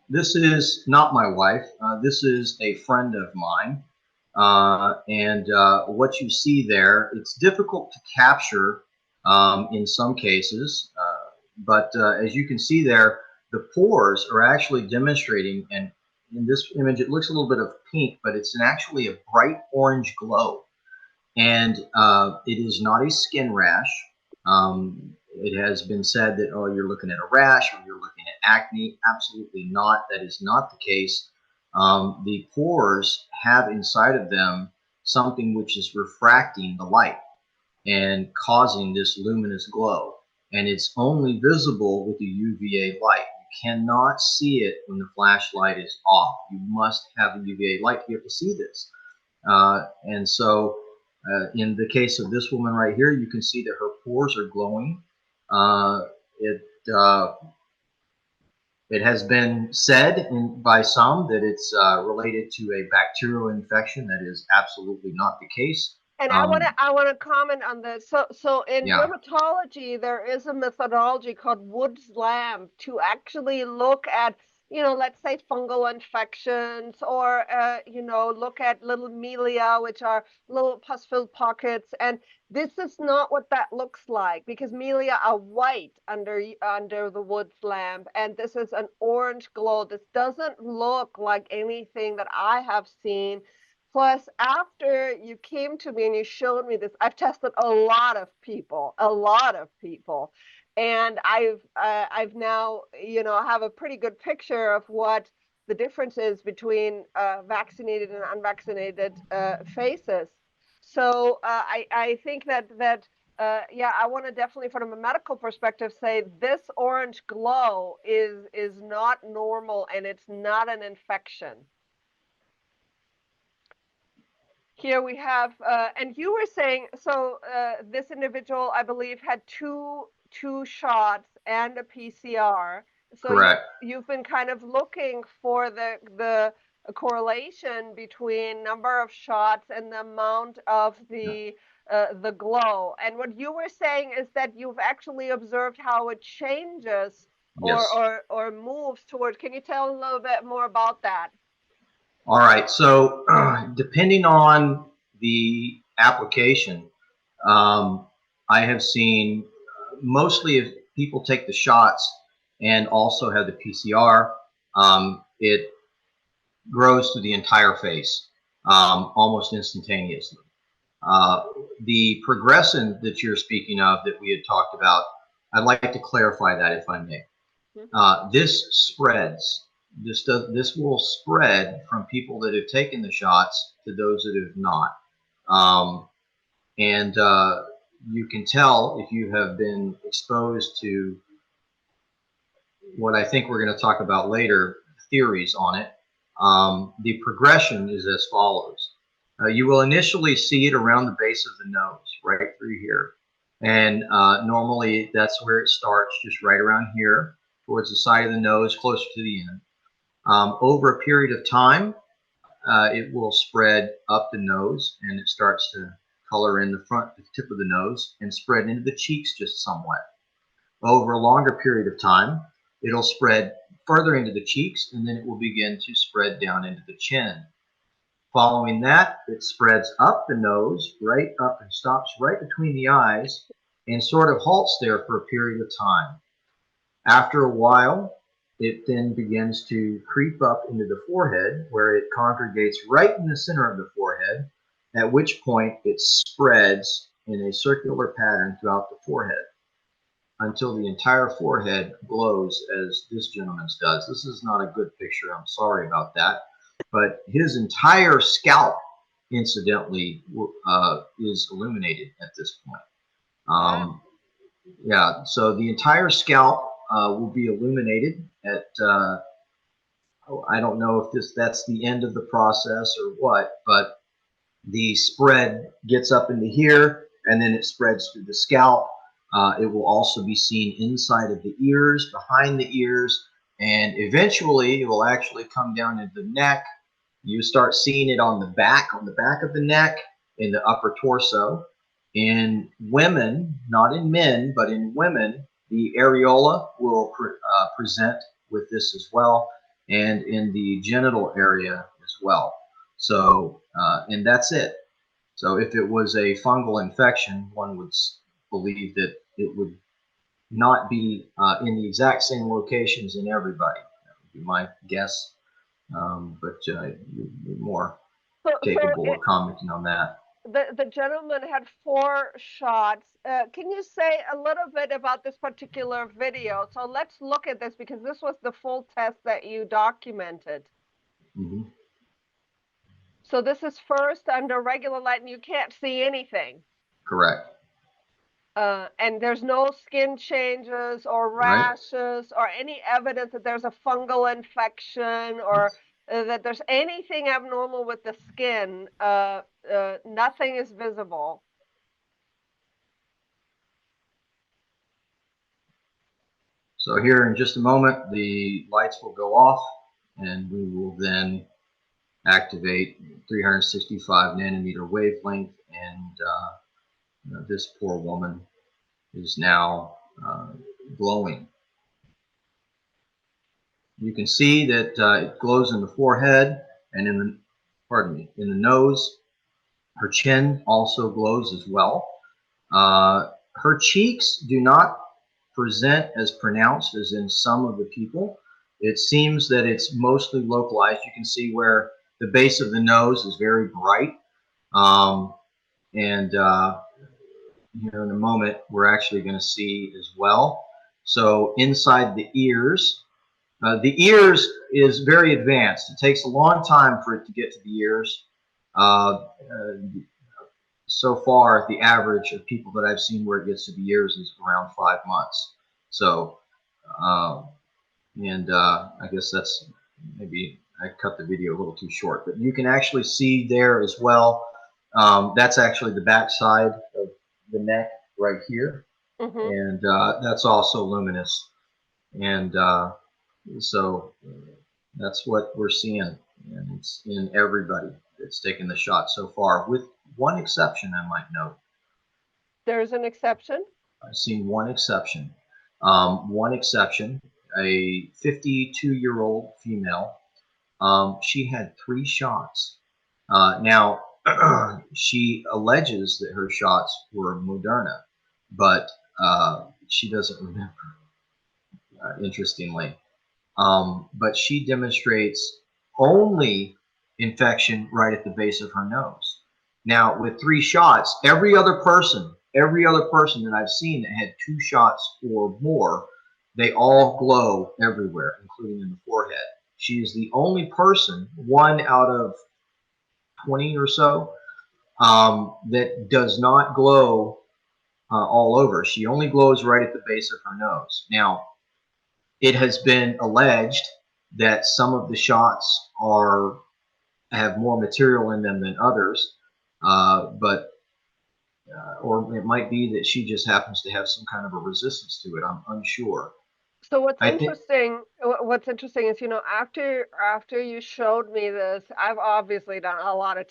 This is not my wife. This is a friend of mine. And what you see there, it's difficult to capture in some cases, but as you can see there, the pores are actually demonstrating, and in this image it looks a little bit of pink, but it's actually a bright orange glow. And it is not a skin rash. It has been said that, oh, you're looking at a rash or you're looking at acne. Absolutely not. That is not the case. The pores have inside of them something which is refracting the light and causing this luminous glow. And it's only visible with the UVA light. You cannot see it when the flashlight is off. You must have a UVA light to be able to see this. In the case of this woman right here, you can see that her pores are glowing. Uh, it uh, it has been said by some that it's related to a bacterial infection. That is absolutely not the case. And I want to comment on this. So in Yeah, dermatology, there is a methodology called Wood's lamp to actually look at, let's say fungal infections, or look at little melia, which are little pus-filled pockets. And this is not what that looks like, because melia are white under the Wood's lamp, and this is an orange glow. This doesn't look like anything that I have seen. Plus, after you came to me and you showed me this, I've tested a lot of people, and I've now, have a pretty good picture of what the difference is between vaccinated and unvaccinated faces. So I think yeah, I want to definitely, from a medical perspective, say this orange glow is not normal, and it's not an infection. Here we have, and you were saying, so this individual, I believe, had two shots and a PCR. So correct. you've been kind of looking for the correlation between number of shots and the amount of the glow. And what you were saying is that you've actually observed how it changes or Yes. or moves toward. Can you tell a little bit more about that? All right. So depending on the application, um, I have seen mostly if people take the shots and also have the PCR, it grows to the entire face almost instantaneously. Uh, the progression that you're speaking of that we had talked about, I'd like to clarify that if I may. This spreads. This will spread from people that have taken the shots to those that have not. Um, and you can tell if you have been exposed to what I think we're going to talk about later, theories on it. The progression is as follows. You will initially see it around the base of the nose, right through here. And normally that's where it starts, just right around here, towards the side of the nose, closer to the end. Over a period of time, it will spread up the nose, and it starts to color in the front, the tip of the nose, and spread into the cheeks just somewhat. Over a longer period of time, it'll spread further into the cheeks, and then it will begin to spread down into the chin. Following that, it spreads up the nose, right up, and stops right between the eyes, and sort of halts there for a period of time. After a while, it then begins to creep up into the forehead, where it congregates right in the center of the forehead, at which point it spreads in a circular pattern throughout the forehead until the entire forehead glows as this gentleman's does. This is not a good picture. I'm sorry about that. But his entire scalp, incidentally, is illuminated at this point. Wow. Yeah, so the entire scalp will be illuminated at, I don't know if that's the end of the process or what, but the spread gets up into here, and then it spreads through the scalp. It will also be seen inside of the ears, behind the ears, and eventually it will actually come down into the neck. You start seeing it on the back of the neck, in the upper torso. In women, not in men, but in women, the areola will present with this as well, and in the genital area as well. So, and that's it. So if it was a fungal infection, one would believe that it would not be in the exact same locations in everybody. That would be my guess, but you're more So capable of commenting on that. the gentleman had 4 shots. Can you say a little bit about this particular video? So let's look at this because this was the full test that you documented. Mm-hmm. So this is first under regular light and you can't see anything. Correct. And there's no skin changes or Right. rashes or any evidence that there's a fungal infection or that there's anything abnormal with the skin. Nothing is visible. So here in just a moment, the lights will go off and we will then activate 365 nanometer wavelength, and this poor woman is now glowing. You can see that it glows in the forehead and in the, pardon me, in the nose. Her chin also glows as well. Her cheeks do not present as pronounced as in some of the people. It seems that it's mostly localized. You can see where the base of the nose is very bright. And here in a moment, we're actually going to see as well. So inside the ears is very advanced. It takes a long time for it to get to the ears. So far, the average of people that I've seen where it gets to the ears is around 5 months. So, I guess that's maybe I cut the video a little too short, but you can actually see there as well. That's actually the back side of the neck right here, and that's also luminous. And so that's what we're seeing, and it's in everybody that's taken the shot so far, with one exception, I might note. There's an exception? I've seen one exception. One exception, a 52-year-old female. She had 3 shots. Now, she alleges that her shots were Moderna, but she doesn't remember, interestingly. But she demonstrates only infection right at the base of her nose. Now, with 3 shots, every other person that I've seen that had 2 shots or more, they all glow everywhere, including in the forehead. She is the only person, 1 out of 20 or so, that does not glow all over. She only glows right at the base of her nose. Now, it has been alleged that some of the shots have more material in them than others, or it might be that she just happens to have some kind of a resistance to it. I'm unsure. So what's I think interesting is, after you showed me this, I've obviously done a lot of